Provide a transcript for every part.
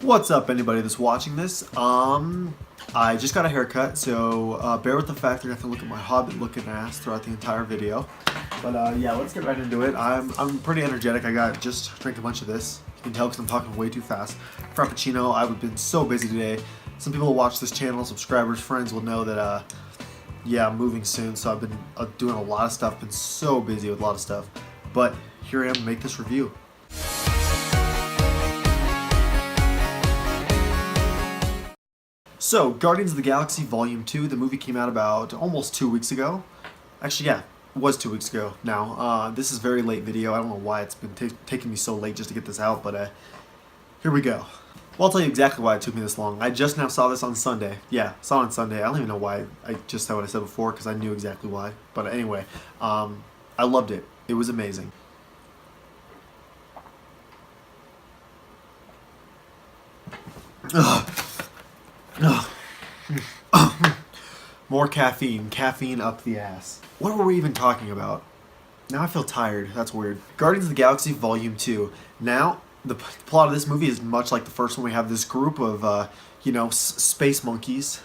What's up, anybody that's watching this? I just got a haircut, so bear with the fact that I have to look at my hobbit-looking ass throughout the entire video. But yeah, let's get right into it. I'm pretty energetic. I just drank a bunch of this. You can tell because I'm talking way too fast. Frappuccino. I've been so busy today. Some people who watch this channel, subscribers, friends, will know that yeah, I'm moving soon, so I've been doing a lot of stuff. Been so busy with a lot of stuff. But here I am to make this review. So, Guardians of the Galaxy Volume 2, the movie came out about almost 2 weeks ago. Actually, yeah, it was 2 weeks ago now. This is a very late video. I don't know why it's been taking me so late just to get this out, but here we go. Well, I'll tell you exactly why it took me this long. I just now saw this on Sunday. Yeah, saw it on Sunday. I don't even know why I just said what I said before because I knew exactly why. But anyway, I loved it. It was amazing. Ugh. More caffeine. Caffeine up the ass. What were we even talking about? Now I feel tired. That's weird. Guardians of the Galaxy Volume 2. Now, the plot of this movie is much like the first one. We have this group of, space monkeys.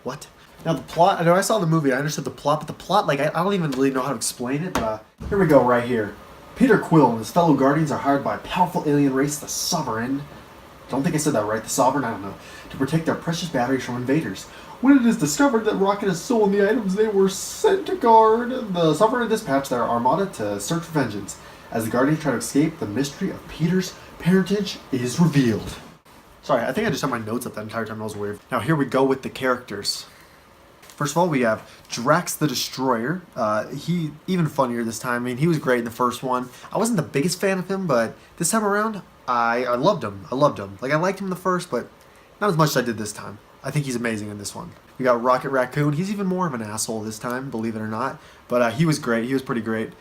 What? Now the plot, I know I saw the movie, I understood the plot, but the plot, like, I don't even really know how to explain it, but here we go right here. Peter Quill and his fellow Guardians are hired by a powerful alien race, the Sovereign. Don't think I said that right. The Sovereign, I don't know. To protect their precious batteries from invaders. When it is discovered that Rocket has stolen the items they were sent to guard, the Sovereign dispatched their armada to search for vengeance. As the Guardians try to escape, the mystery of Peter's parentage is revealed. Sorry, I think I just had my notes up that entire time. That was weird. Now here we go with the characters. First of all, we have Drax the Destroyer. He even funnier this time. I mean, he was great in the first one. I wasn't the biggest fan of him, but this time around, I loved him. I loved him. Like, I liked him in the first, but not as much as I did this time. I think he's amazing in this one. We got Rocket Raccoon. He's even more of an asshole this time, believe it or not. But he was great. He was pretty great.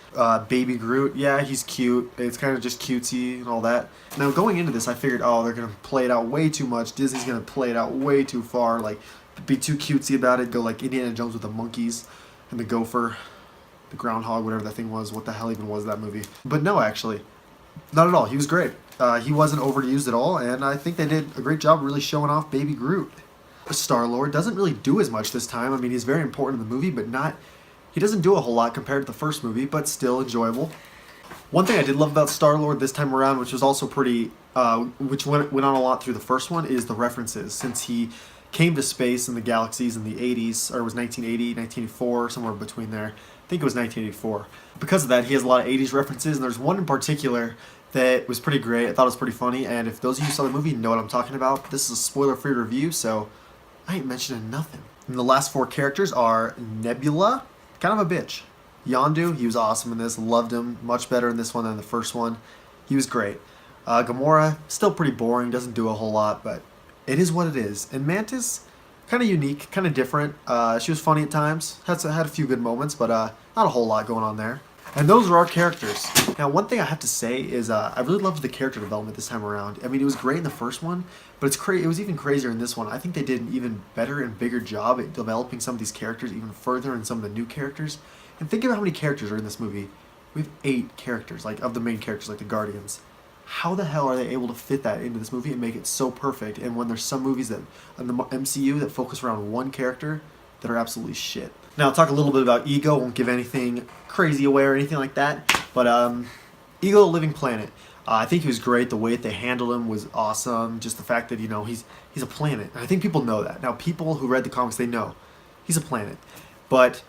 Baby Groot. Yeah, he's cute. It's kind of just cutesy and all that. Now, going into this, I figured, oh, they're going to play it out way too much. Disney's going to play it out way too far. Like, be too cutesy about it. Go like Indiana Jones with the monkeys and the gopher. The groundhog, whatever that thing was. What the hell even was that movie? But no, actually. Not at all. He was great. He wasn't overused at all, and I think they did a great job really showing off Baby Groot. Star-Lord doesn't really do as much this time. I mean, he's very important in the movie, but he doesn't do a whole lot compared to the first movie, but still enjoyable. One thing I did love about Star-Lord this time around, which was also pretty, which went on a lot through the first one, is the references. Since he came to space in the galaxies in the 80s, or it was 1980, 1984, somewhere between there. I think it was 1984. Because of that, he has a lot of 80s references, and there's one in particular that was pretty great. I thought it was pretty funny, and if those of you who saw the movie know what I'm talking about, this is a spoiler-free review, so I ain't mentioning nothing. And the last four characters are Nebula, kind of a bitch. Yondu, he was awesome in this, loved him, much better in this one than the first one. He was great. Gamora, still pretty boring, doesn't do a whole lot, but it is what it is. And Mantis, kind of unique, kind of different. She was funny at times, had a few good moments, but not a whole lot going on there. And those are our characters. Now, one thing I have to say is I really loved the character development this time around. I mean, it was great in the first one, but it was even crazier in this one. I think they did an even better and bigger job at developing some of these characters even further and some of the new characters. And think about how many characters are in this movie. We have 8 characters, like, of the main characters, like the Guardians. How the hell are they able to fit that into this movie and make it so perfect? And when there's some movies that in the MCU that focus around one character that are absolutely shit. Now, I'll talk a little bit about Ego. Won't give anything crazy away or anything like that. But Ego, Living Planet. I think he was great. The way that they handled him was awesome. Just the fact that, he's a planet. And I think people know that. Now, people who read the comics, they know he's a planet. But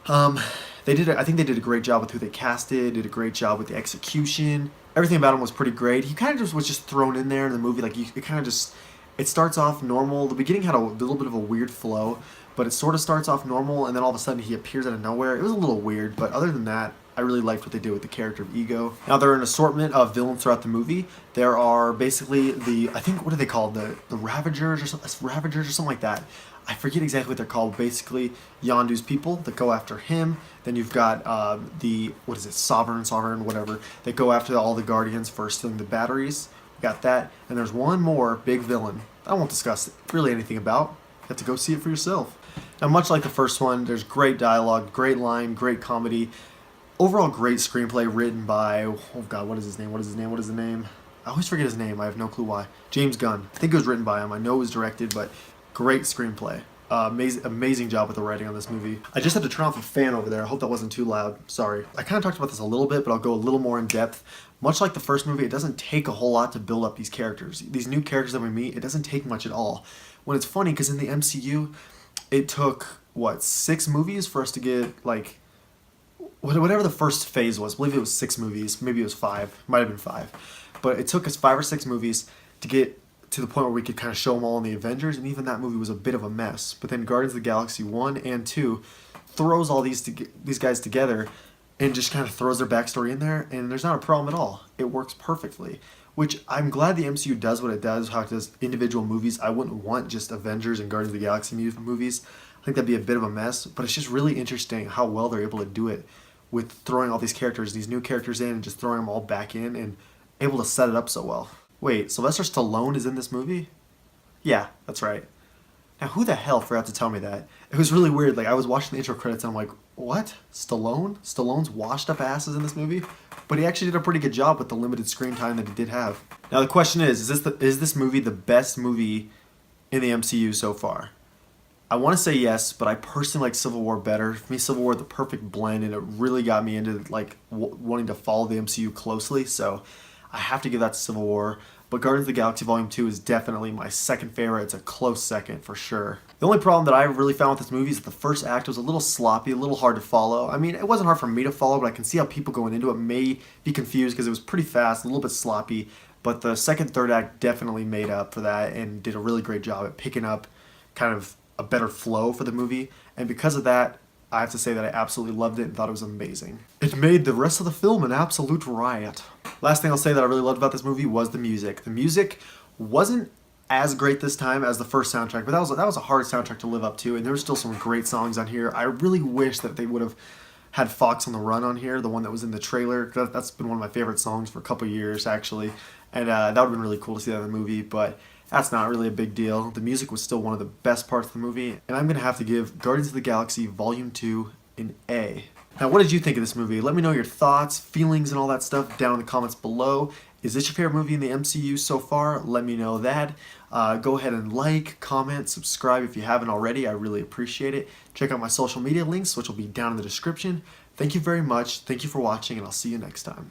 I think they did a great job with who they casted. Did a great job with the execution. Everything about him was pretty great. He kind of just was just thrown in there in the movie. Like, it starts off normal. The beginning had a little bit of a weird flow, but it sort of starts off normal, and then all of a sudden he appears out of nowhere. It was a little weird, but other than that, I really liked what they did with the character of Ego. Now, there are an assortment of villains throughout the movie. There are basically I think, what are they called? The Ravagers or something like that. I forget exactly what they're called. Basically, Yondu's people that go after him. Then you've got Sovereign, whatever, that go after all the Guardians for stealing the batteries. We got that. And there's one more big villain I won't discuss really anything about. You have to go see it for yourself. Now, much like the first one, there's great dialogue, great line, great comedy. Overall, great screenplay written by, oh God, what is his name? I always forget his name. I have no clue why. James Gunn. I think it was written by him. I know it was directed, but great screenplay. Amazing job with the writing on this movie. I just had to turn off a fan over there. I hope that wasn't too loud. Sorry. I kind of talked about this a little bit, but I'll go a little more in depth. Much like the first movie, it doesn't take a whole lot to build up these characters. These new characters that we meet, it doesn't take much at all. When it's funny, because in the MCU, it took, 6 movies for us to get, like, whatever the first phase was. I believe it was 6 movies. Maybe it was 5. Might have been 5. But it took us 5 or 6 movies to get to the point where we could kind of show them all in the Avengers, and even that movie was a bit of a mess. But then Guardians of the Galaxy 1 and 2 throws all these guys together and just kind of throws their backstory in there, and there's not a problem at all. It works perfectly, which I'm glad the MCU does what it does, how it does individual movies. I wouldn't want just Avengers and Guardians of the Galaxy movies. I think that'd be a bit of a mess, but it's just really interesting how well they're able to do it with throwing all these characters, these new characters in, and just throwing them all back in, and able to set it up so well. Wait, Sylvester Stallone is in this movie? Yeah, that's right. Now, who the hell forgot to tell me that? It was really weird. Like, I was watching the intro credits and I'm like, what? Stallone? Stallone's washed up ass is in this movie? But he actually did a pretty good job with the limited screen time that he did have. Now, the question is this movie the best movie in the MCU so far? I want to say yes, but I personally like Civil War better. For me, Civil War the perfect blend, and it really got me into like wanting to follow the MCU closely. So I have to give that to Civil War. But Guardians of the Galaxy Volume 2 is definitely my second favorite. It's a close second for sure. The only problem that I really found with this movie is that the first act was a little sloppy, a little hard to follow. I mean, it wasn't hard for me to follow, but I can see how people going into it may be confused because it was pretty fast, a little bit sloppy. But the second, third act definitely made up for that and did a really great job at picking up kind of a better flow for the movie. And because of that, I have to say that I absolutely loved it and thought it was amazing. It made the rest of the film an absolute riot. Last thing I'll say that I really loved about this movie was the music. The music wasn't as great this time as the first soundtrack, but that was a hard soundtrack to live up to, and there were still some great songs on here. I really wish that they would have had Fox on the Run on here, the one that was in the trailer. That's been one of my favorite songs for a couple years, actually, and that would have been really cool to see that in the movie, but that's not really a big deal. The music was still one of the best parts of the movie, and I'm going to have to give Guardians of the Galaxy Volume 2 an A. Now, what did you think of this movie? Let me know your thoughts, feelings, and all that stuff down in the comments below. Is this your favorite movie in the MCU so far? Let me know that. Go ahead and like, comment, subscribe if you haven't already. I really appreciate it. Check out my social media links, which will be down in the description. Thank you very much. Thank you for watching, and I'll see you next time.